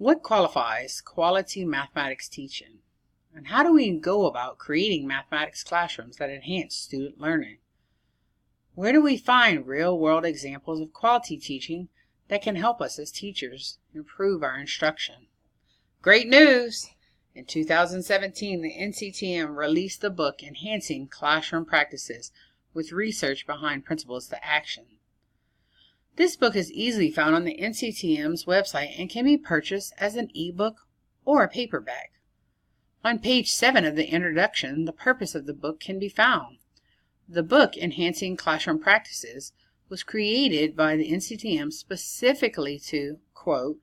What qualifies quality mathematics teaching? And how do we go about creating mathematics classrooms that enhance student learning? Where do we find real-world examples of quality teaching that can help us as teachers improve our instruction? Great news! In 2017, the NCTM released the book Enhancing Classroom Practices with Research Behind Principles to Action. This book is easily found on the NCTM's website and can be purchased as an ebook or a paperback. On page 7 of the introduction, the purpose of the book can be found. The book, Enhancing Classroom Practices, was created by the NCTM specifically to, quote,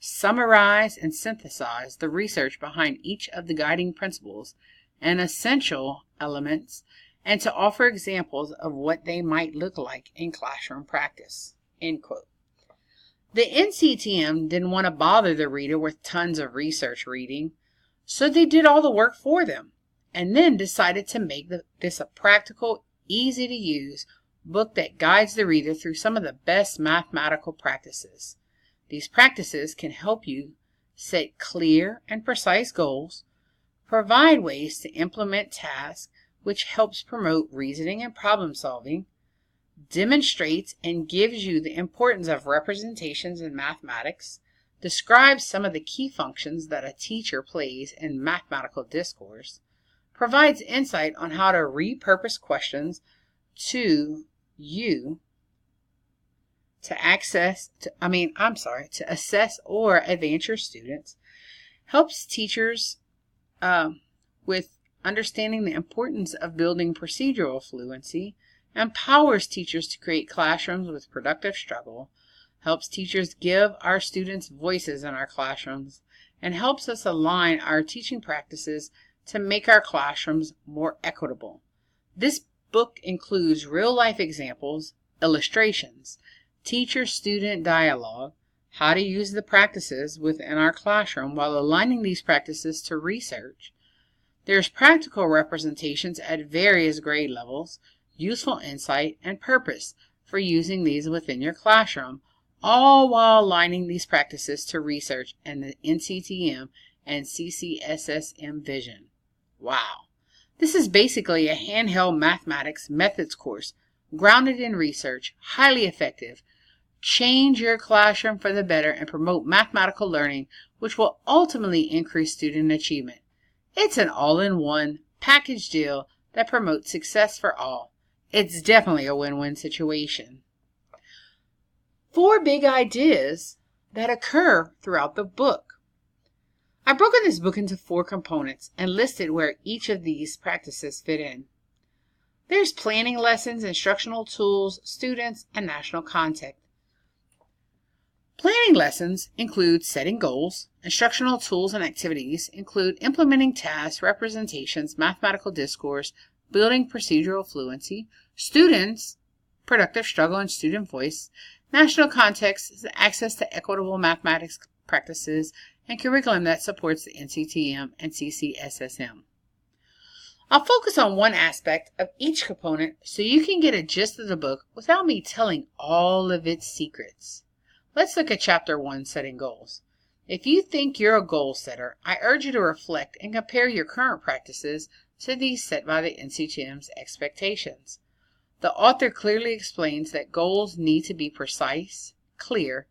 summarize and synthesize the research behind each of the guiding principles and essential elements, and to offer examples of what they might look like in classroom practice, end quote. The NCTM didn't want to bother the reader with tons of research reading, so they did all the work for them, and then decided to make this a practical, easy-to-use book that guides the reader through some of the best mathematical practices. These practices can help you set clear and precise goals, provide ways to implement tasks, which helps promote reasoning and problem solving, demonstrates and gives you the importance of representations in mathematics, describes some of the key functions that a teacher plays in mathematical discourse, provides insight on how to repurpose questions to assess or advance your students, helps teachers with understanding the importance of building procedural fluency, empowers teachers to create classrooms with productive struggle, helps teachers give our students voices in our classrooms, and helps us align our teaching practices to make our classrooms more equitable. This book includes real-life examples, illustrations, teacher-student dialogue, how to use the practices within our classroom while aligning these practices to research. There's practical representations at various grade levels, useful insight, and purpose for using these within your classroom, all while aligning these practices to research and the NCTM and CCSSM vision. Wow! This is basically a handheld mathematics methods course, grounded in research, highly effective. Change your classroom for the better and promote mathematical learning, which will ultimately increase student achievement. It's an all-in-one package deal that promotes success for all. It's definitely a win-win situation. 4 big ideas that occur throughout the book. I've broken this book into 4 components and listed where each of these practices fit in. There's planning lessons, instructional tools, students, and national content. Planning lessons include setting goals. Instructional tools and activities include implementing tasks, representations, mathematical discourse, building procedural fluency. Students, productive struggle and student voice. National context is access to equitable mathematics practices and curriculum that supports the NCTM and CCSSM. I'll focus on one aspect of each component so you can get a gist of the book without me telling all of its secrets. Let's look at Chapter 1, Setting Goals. If you think you're a goal setter, I urge you to reflect and compare your current practices to these set by the NCTM's expectations. The author clearly explains that goals need to be precise, clear,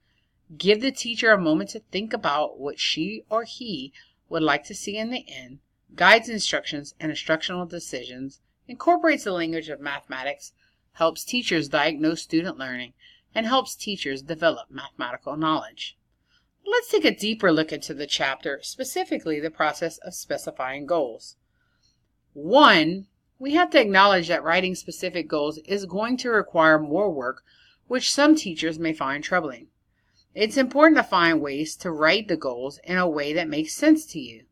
give the teacher a moment to think about what she or he would like to see in the end, guides instructions and instructional decisions, incorporates the language of mathematics, helps teachers diagnose student learning, and helps teachers develop mathematical knowledge. Let's take a deeper look into the chapter, specifically the process of specifying goals. 1, we have to acknowledge that writing specific goals is going to require more work, which some teachers may find troubling. It's important to find ways to write the goals in a way that makes sense to you.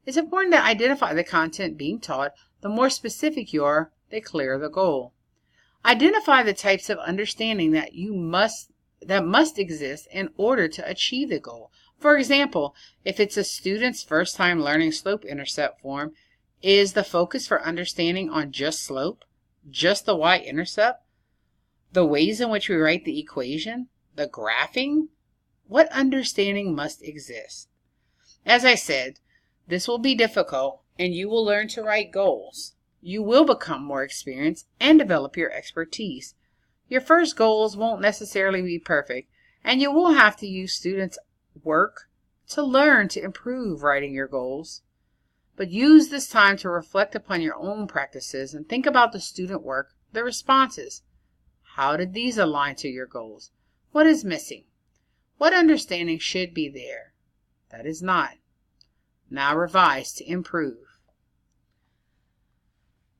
It's important to identify the content being taught. The more specific you are, the clearer the goal. Identify the types of understanding that must exist in order to achieve the goal. For example, if it's a student's first time learning slope-intercept form, is the focus for understanding on just slope, just the y-intercept, the ways in which we write the equation, the graphing, what understanding must exist? As I said, this will be difficult, and you will learn to write goals. You will become more experienced and develop your expertise. Your first goals won't necessarily be perfect, and you will have to use students' work to learn to improve writing your goals. But use this time to reflect upon your own practices and think about the student work, the responses. How did these align to your goals? What is missing? What understanding should be there that is not? Now revise to improve.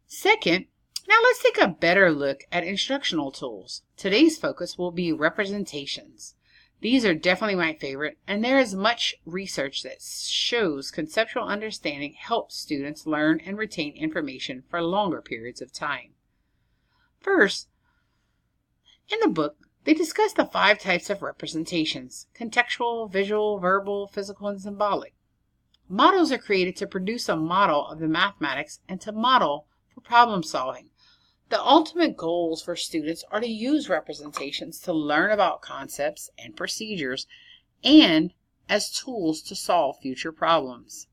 Second, now let's take a better look at instructional tools. Today's focus will be representations. These are definitely my favorite, and there is much research that shows conceptual understanding helps students learn and retain information for longer periods of time. First, in the book, they discuss the 5 types of representations: contextual, visual, verbal, physical, and symbolic. Models are created to produce a model of the mathematics and to model for problem solving. The ultimate goals for students are to use representations to learn about concepts and procedures and as tools to solve future problems.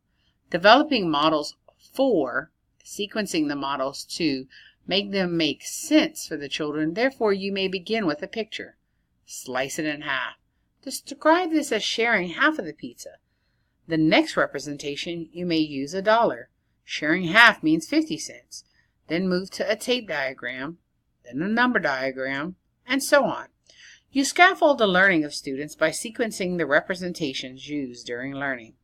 Developing models for, sequencing the models to, make them make sense for the children. Therefore, you may begin with a picture. Slice it in half. Describe this as sharing half of the pizza. The next representation, you may use $1. Sharing half means 50 cents. Then move to a tape diagram, then a number diagram, and so on. You scaffold the learning of students by sequencing the representations used during learning.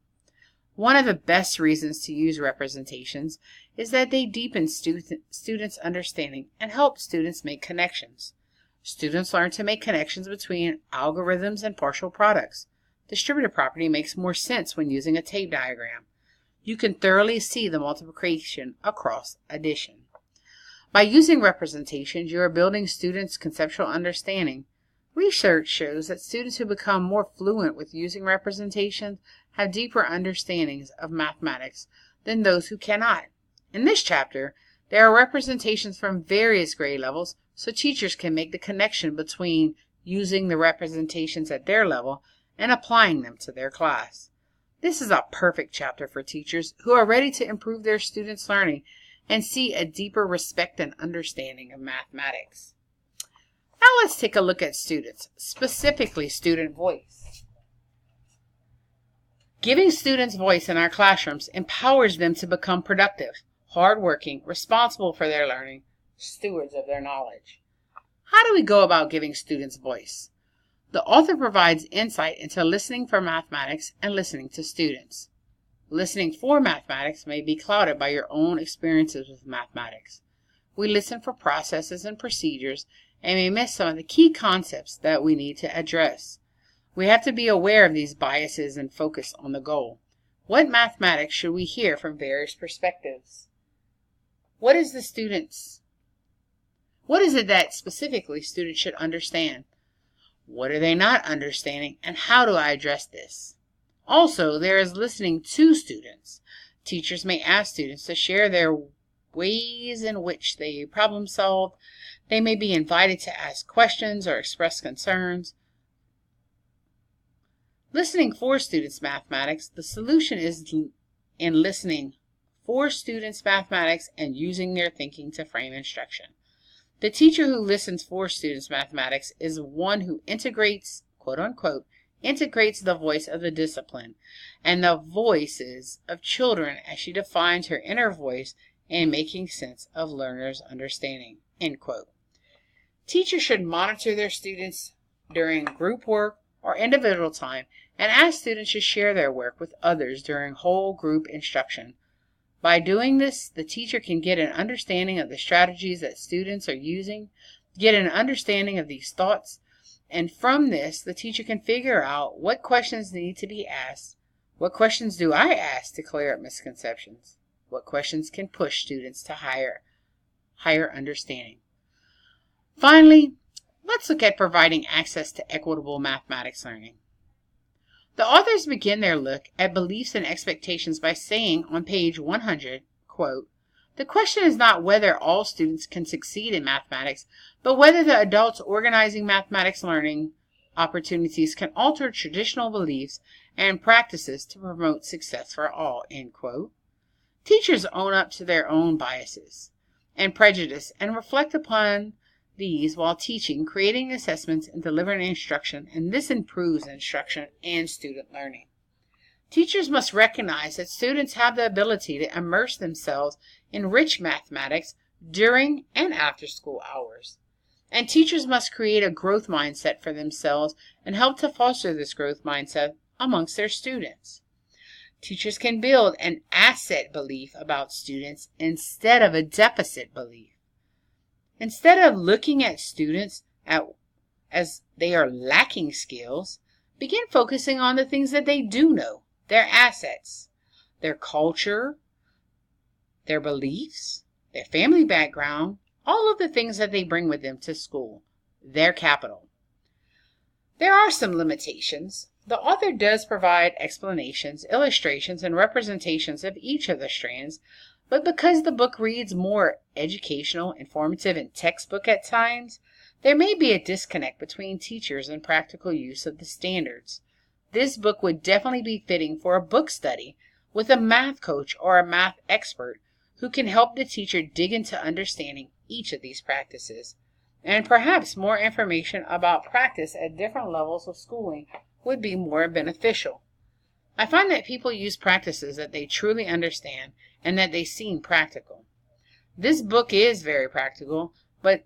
One of the best reasons to use representations is that they deepen students' understanding and help students make connections. Students learn to make connections between algorithms and partial products. Distributive property makes more sense when using a tape diagram. You can thoroughly see the multiplication across addition. By using representations, you are building students' conceptual understanding. Research shows that students who become more fluent with using representations have deeper understandings of mathematics than those who cannot. In this chapter, there are representations from various grade levels, so teachers can make the connection between using the representations at their level and applying them to their class. This is a perfect chapter for teachers who are ready to improve their students' learning and see a deeper respect and understanding of mathematics. Now let's take a look at students, specifically student voice. Giving students voice in our classrooms empowers them to become productive, hardworking, responsible for their learning, stewards of their knowledge. How do we go about giving students voice? The author provides insight into listening for mathematics and listening to students. Listening for mathematics may be clouded by your own experiences with mathematics. We listen for processes and procedures and may miss some of the key concepts that we need to address. We have to be aware of these biases and focus on the goal. What mathematics should we hear from various perspectives? What is it that specifically students should understand? What are they not understanding, and how do I address this? Also, there is listening to students. Teachers may ask students to share their ways in which they problem solve. They may be invited to ask questions or express concerns. Listening for students mathematics. The solution is in listening for students mathematics and using their thinking to frame instruction. The teacher who listens for students mathematics is one who integrates, quote unquote, integrates the voice of the discipline and the voices of children as she defines her inner voice in making sense of learners' understanding, end quote. Teachers should monitor their students during group work or individual time and ask students to share their work with others during whole group instruction. By doing this, the teacher can get an understanding of the strategies that students are using, get an understanding of these thoughts, and from this, the teacher can figure out what questions need to be asked. What questions do I ask to clear up misconceptions? What questions can push students to higher understanding? Finally, let's look at providing access to equitable mathematics learning. The authors begin their look at beliefs and expectations by saying on page 100, quote, "The question is not whether all students can succeed in mathematics, but whether the adults organizing mathematics learning opportunities can alter traditional beliefs and practices to promote success for all, end quote. Teachers own up to their own biases and prejudice and reflect upon these while teaching, creating assessments, and delivering instruction, and this improves instruction and student learning. Teachers must recognize that students have the ability to immerse themselves in rich mathematics during and after school hours. And teachers must create a growth mindset for themselves and help to foster this growth mindset amongst their students. Teachers can build an asset belief about students instead of a deficit belief. Instead of looking at students as they are lacking skills, begin focusing on the things that they do know, their assets, their culture, their beliefs, their family background, all of the things that they bring with them to school, their capital. There are some limitations. The author does provide explanations, illustrations, and representations of each of the strands, but because the book reads more educational, informative, and textbook at times, there may be a disconnect between teachers and practical use of the standards. This book would definitely be fitting for a book study with a math coach or a math expert who can help the teacher dig into understanding each of these practices. And perhaps more information about practice at different levels of schooling would be more beneficial. I find that people use practices that they truly understand and that they seem practical. This book is very practical, but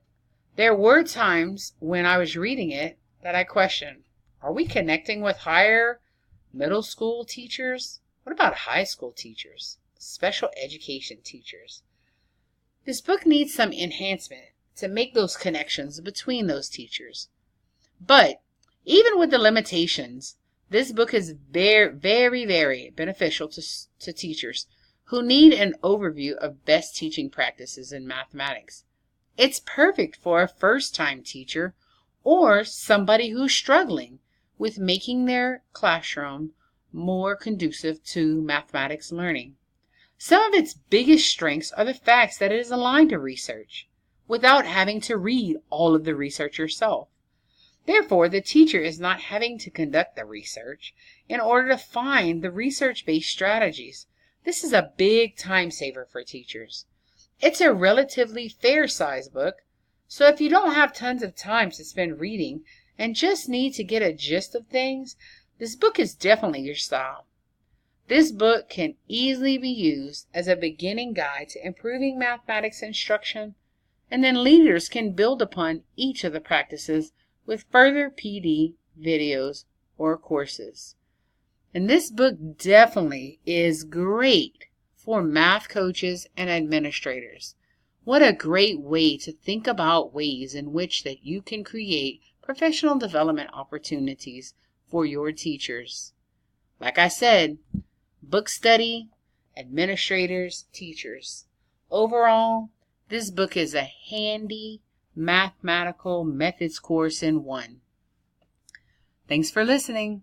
there were times when I was reading it that I questioned, are we connecting with higher middle school teachers? What about high school teachers? Special education teachers? This book needs some enhancement to make those connections between those teachers. But even with the limitations, this book is very, very, very beneficial to teachers who need an overview of best teaching practices in mathematics. It's perfect for a first-time teacher or somebody who's struggling with making their classroom more conducive to mathematics learning. Some of its biggest strengths are the facts that it is aligned to research, without having to read all of the research yourself. Therefore, the teacher is not having to conduct the research in order to find the research-based strategies. This is a big time saver for teachers. It's a relatively fair-sized book, so if you don't have tons of time to spend reading and just need to get a gist of things, this book is definitely your style. This book can easily be used as a beginning guide to improving mathematics instruction, and then leaders can build upon each of the practices with further PD videos or courses. And this book definitely is great for math coaches and administrators. What a great way to think about ways in which that you can create professional development opportunities for your teachers. Like I said, book study, administrators, teachers. Overall, this book is a handy mathematical methods course in one. Thanks for listening.